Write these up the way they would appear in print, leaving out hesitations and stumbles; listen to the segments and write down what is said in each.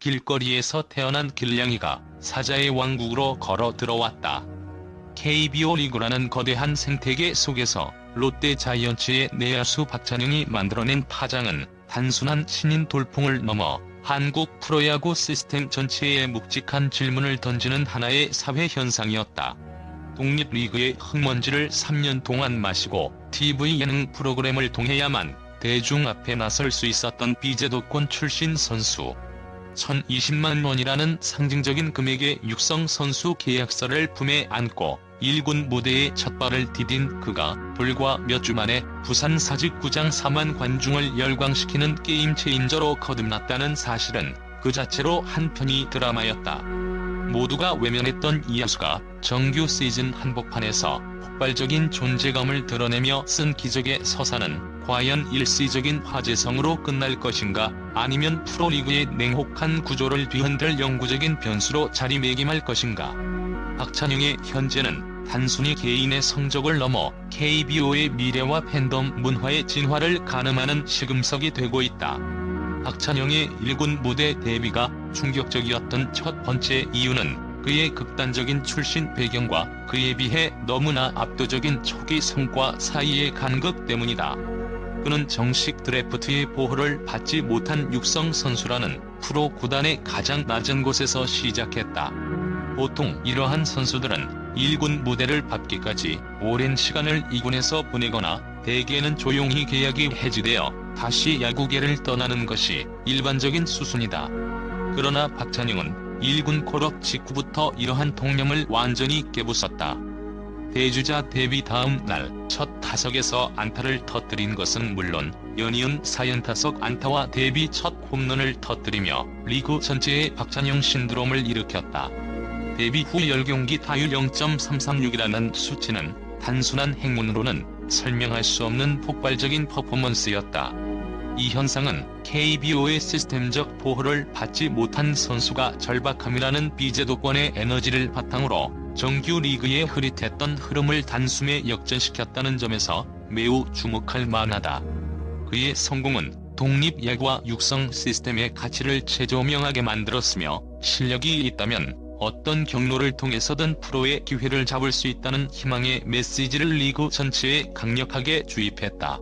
길거리에서 태어난 길냥이가 사자의 왕국으로 걸어 들어왔다. KBO 리그라는 거대한 생태계 속에서 롯데 자이언츠의 내야수 박찬용이 만들어낸 파장은 단순한 신인 돌풍을 넘어 한국 프로야구 시스템 전체에 묵직한 질문을 던지는 하나의 사회현상이었다. 독립리그의 흙먼지를 3년 동안 마시고 TV 예능 프로그램을 통해야만 대중 앞에 나설 수 있었던 비제도권 출신 선수. 1020만 원이라는 상징적인 금액의 육성 선수 계약서를 품에 안고 1군 무대에 첫 발을 디딘 그가 불과 몇 주 만에 부산 사직구장 4만 관중을 열광시키는 게임 체인저로 거듭났다는 사실은 그 자체로 한편의 드라마였다. 모두가 외면했던 이야수가 정규 시즌 한복판에서 폭발적인 존재감을 드러내며 쓴 기적의 서사는 과연 일시적인 화제성으로 끝날 것인가, 아니면 프로리그의 냉혹한 구조를 뒤흔들 영구적인 변수로 자리매김할 것인가. 박찬용의 현재는 단순히 개인의 성적을 넘어 KBO의 미래와 팬덤 문화의 진화를 가늠하는 시금석이 되고 있다. 박찬용의 1군 무대 데뷔가 충격적이었던 첫 번째 이유는 그의 극단적인 출신 배경과 그에 비해 너무나 압도적인 초기 성과 사이의 간극 때문이다. 그는 정식 드래프트의 보호를 받지 못한 육성 선수라는 프로 구단의 가장 낮은 곳에서 시작했다. 보통 이러한 선수들은 1군 무대를 밟기까지 오랜 시간을 2군에서 보내거나 대개는 조용히 계약이 해지되어 다시 야구계를 떠나는 것이 일반적인 수순이다. 그러나 박찬용은 1군 콜업 직후부터 이러한 통념을 완전히 깨부쉈다. 대주자 데뷔 다음 날 첫 타석에서 안타를 터뜨린 것은 물론 연이은 4연타석 안타와 데뷔 첫 홈런을 터뜨리며 리그 전체에 박찬용 신드롬을 일으켰다. 데뷔 후 10경기 타율 0.336이라는 수치는 단순한 행운으로는 설명할 수 없는 폭발적인 퍼포먼스였다. 이 현상은 KBO의 시스템적 보호를 받지 못한 선수가 절박함이라는 비제도권의 에너지를 바탕으로 정규 리그의 흐릿했던 흐름을 단숨에 역전시켰다는 점에서 매우 주목할 만하다. 그의 성공은 독립야구와 육성 시스템의 가치를 최조명하게 만들었으며 실력이 있다면 어떤 경로를 통해서든 프로의 기회를 잡을 수 있다는 희망의 메시지를 리그 전체에 강력하게 주입했다.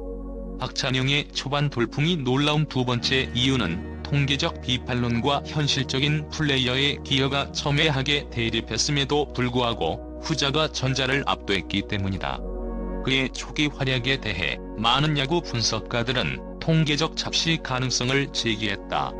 박찬용의 초반 돌풍이 놀라운 두 번째 이유는 통계적 비판론과 현실적인 플레이어의 기여가 첨예하게 대립했음에도 불구하고 후자가 전자를 압도했기 때문이다. 그의 초기 활약에 대해 많은 야구 분석가들은 통계적 잡시 가능성을 제기했다.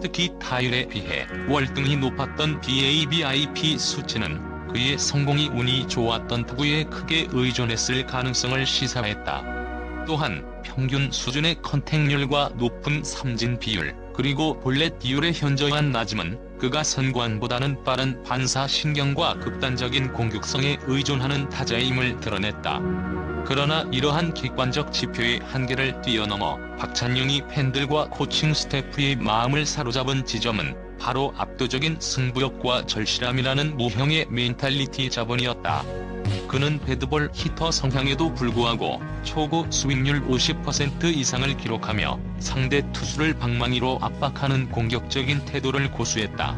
특히 타율에 비해 월등히 높았던 BABIP 수치는 그의 성공이 운이 좋았던 투구에 크게 의존했을 가능성을 시사했다. 또한 평균 수준의 컨택률과 높은 삼진 비율, 그리고 볼넷 비율의 현저한 낮음은 그가 선구안보다는 빠른 반사신경과 극단적인 공격성에 의존하는 타자임을 드러냈다. 그러나 이러한 객관적 지표의 한계를 뛰어넘어 박찬용이 팬들과 코칭 스태프의 마음을 사로잡은 지점은 바로 압도적인 승부욕과 절실함이라는 무형의 멘탈리티 자본이었다. 그는 배드볼 히터 성향에도 불구하고 초구 스윙률 50% 이상을 기록하며 상대 투수를 방망이로 압박하는 공격적인 태도를 고수했다.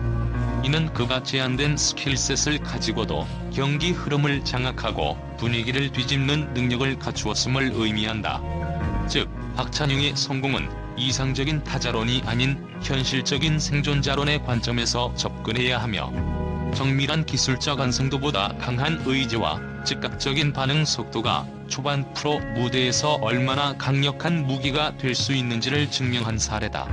이는 그가 제한된 스킬셋을 가지고도 경기 흐름을 장악하고 분위기를 뒤집는 능력을 갖추었음을 의미한다. 즉, 박찬용의 성공은 이상적인 타자론이 아닌 현실적인 생존자론의 관점에서 접근해야 하며 정밀한 기술적 완성도보다 강한 의지와 즉각적인 반응 속도가 초반 프로 무대에서 얼마나 강력한 무기가 될 수 있는지를 증명한 사례다.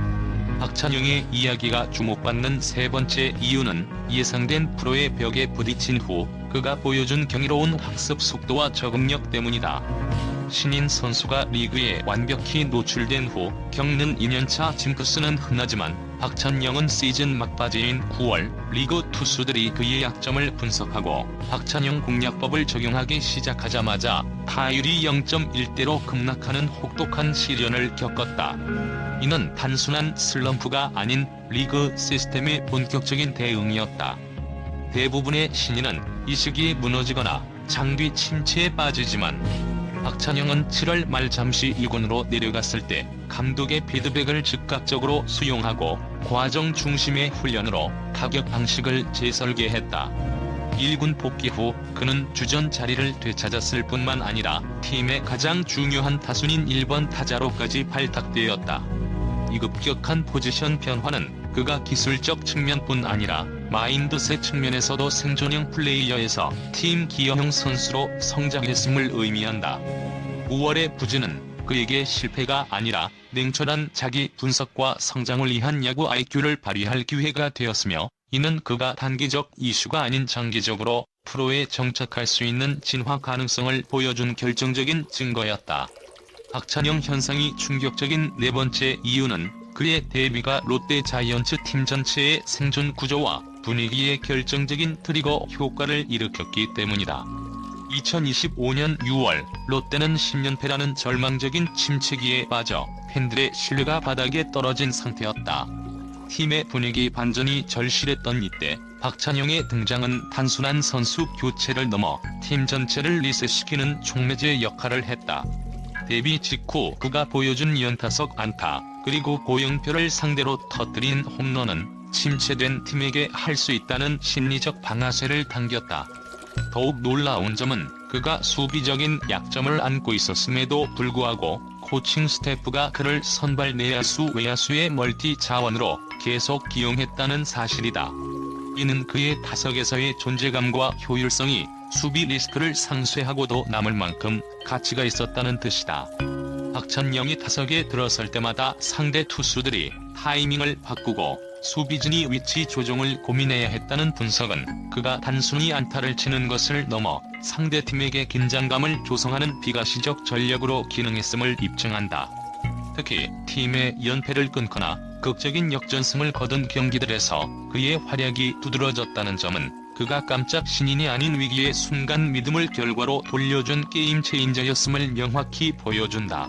박찬용의 이야기가 주목받는 세 번째 이유는 예상된 프로의 벽에 부딪힌 후 그가 보여준 경이로운 학습 속도와 적응력 때문이다. 신인 선수가 리그에 완벽히 노출된 후 겪는 2년차 징크스는 흔하지만 박찬용은 시즌 막바지인 9월 리그 투수들이 그의 약점을 분석하고 박찬용 공략법을 적용하기 시작하자마자 타율이 0.1대로 급락하는 혹독한 시련을 겪었다. 이는 단순한 슬럼프가 아닌 리그 시스템의 본격적인 대응이었다. 대부분의 신인은 이 시기에 무너지거나 장기 침체에 빠지지만 박찬용은 7월 말 잠시 1군으로 내려갔을 때 감독의 피드백을 즉각적으로 수용하고 과정 중심의 훈련으로 타격 방식을 재설계했다. 1군 복귀 후 그는 주전 자리를 되찾았을 뿐만 아니라 팀의 가장 중요한 타순인 1번 타자로까지 발탁되었다. 이 급격한 포지션 변화는 그가 기술적 측면뿐 아니라 마인드셋 측면에서도 생존형 플레이어에서 팀 기여형 선수로 성장했음을 의미한다. 9월의 부진은 그에게 실패가 아니라 냉철한 자기 분석과 성장을 위한 야구 IQ를 발휘할 기회가 되었으며, 이는 그가 단기적 이슈가 아닌 장기적으로 프로에 정착할 수 있는 진화 가능성을 보여준 결정적인 증거였다. 박찬영 현상이 충격적인 네 번째 이유는 그의 데뷔가 롯데 자이언츠 팀 전체의 생존 구조와 분위기에 결정적인 트리거 효과를 일으켰기 때문이다. 2025년 6월 롯데는 10연패라는 절망적인 침체기에 빠져 팬들의 신뢰가 바닥에 떨어진 상태였다. 팀의 분위기 반전이 절실했던 이때 박찬영의 등장은 단순한 선수 교체를 넘어 팀 전체를 리셋시키는 촉매제 역할을 했다. 데뷔 직후 그가 보여준 연타석 안타, 그리고 고영표를 상대로 터뜨린 홈런은 침체된 팀에게 할 수 있다는 심리적 방아쇠를 당겼다. 더욱 놀라운 점은 그가 수비적인 약점을 안고 있었음에도 불구하고 코칭 스태프가 그를 선발 내야수 외야수의 멀티 자원으로 계속 기용했다는 사실이다. 이는 그의 타석에서의 존재감과 효율성이 수비 리스크를 상쇄하고도 남을 만큼 가치가 있었다는 뜻이다. 박찬영이 타석에 들어설 때마다 상대 투수들이 타이밍을 바꾸고 수비진이 위치 조정을 고민해야 했다는 분석은 그가 단순히 안타를 치는 것을 넘어 상대팀에게 긴장감을 조성하는 비가시적 전력으로 기능했음을 입증한다. 특히 팀의 연패를 끊거나 극적인 역전승을 거둔 경기들에서 그의 활약이 두드러졌다는 점은 그가 깜짝 신인이 아닌 위기의 순간 믿음을 결과로 돌려준 게임 체인저였음을 명확히 보여준다.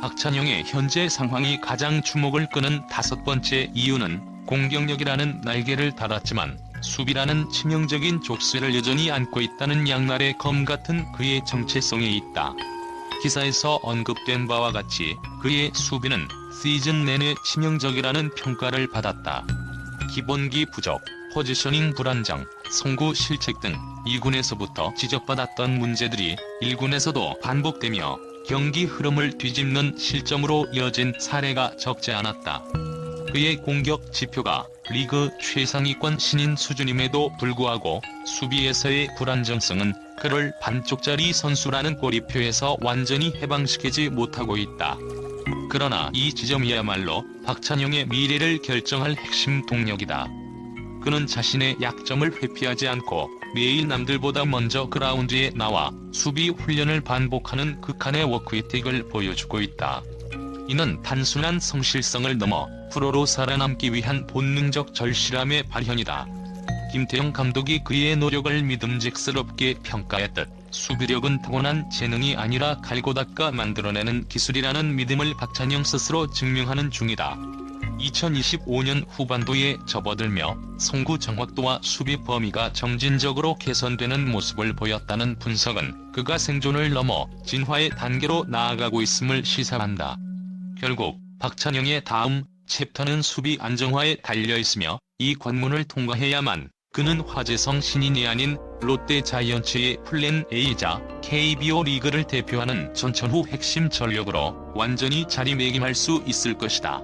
박찬영의 현재 상황이 가장 주목을 끄는 다섯 번째 이유는 공격력이라는 날개를 달았지만 수비라는 치명적인 족쇄를 여전히 안고 있다는 양날의 검 같은 그의 정체성에 있다. 기사에서 언급된 바와 같이 그의 수비는 시즌 내내 치명적이라는 평가를 받았다. 기본기 부족, 포지셔닝 불안정, 송구 실책 등 2군에서부터 지적받았던 문제들이 1군에서도 반복되며 경기 흐름을 뒤집는 실점으로 이어진 사례가 적지 않았다. 그의 공격 지표가 리그 최상위권 신인 수준임에도 불구하고 수비에서의 불안정성은 그를 반쪽짜리 선수라는 꼬리표에서 완전히 해방시키지 못하고 있다. 그러나 이 지점이야말로 박찬영의 미래를 결정할 핵심 동력이다. 그는 자신의 약점을 회피하지 않고 매일 남들보다 먼저 그라운드에 나와 수비 훈련을 반복하는 극한의 워크이틱을 보여주고 있다. 이는 단순한 성실성을 넘어 프로로 살아남기 위한 본능적 절실함의 발현이다. 김태형 감독이 그의 노력을 믿음직스럽게 평가했듯 수비력은 타고난 재능이 아니라 갈고 닦아 만들어내는 기술이라는 믿음을 박찬영 스스로 증명하는 중이다. 2025년 후반부에 접어들며 송구 정확도와 수비 범위가 점진적으로 개선되는 모습을 보였다는 분석은 그가 생존을 넘어 진화의 단계로 나아가고 있음을 시사한다. 결국 박찬영의 다음 챕터는 수비 안정화에 달려있으며 이 관문을 통과해야만 그는 화재성 신인이 아닌 롯데 자이언츠의 플랜 A이자 KBO 리그를 대표하는 전천후 핵심 전력으로 완전히 자리매김할 수 있을 것이다.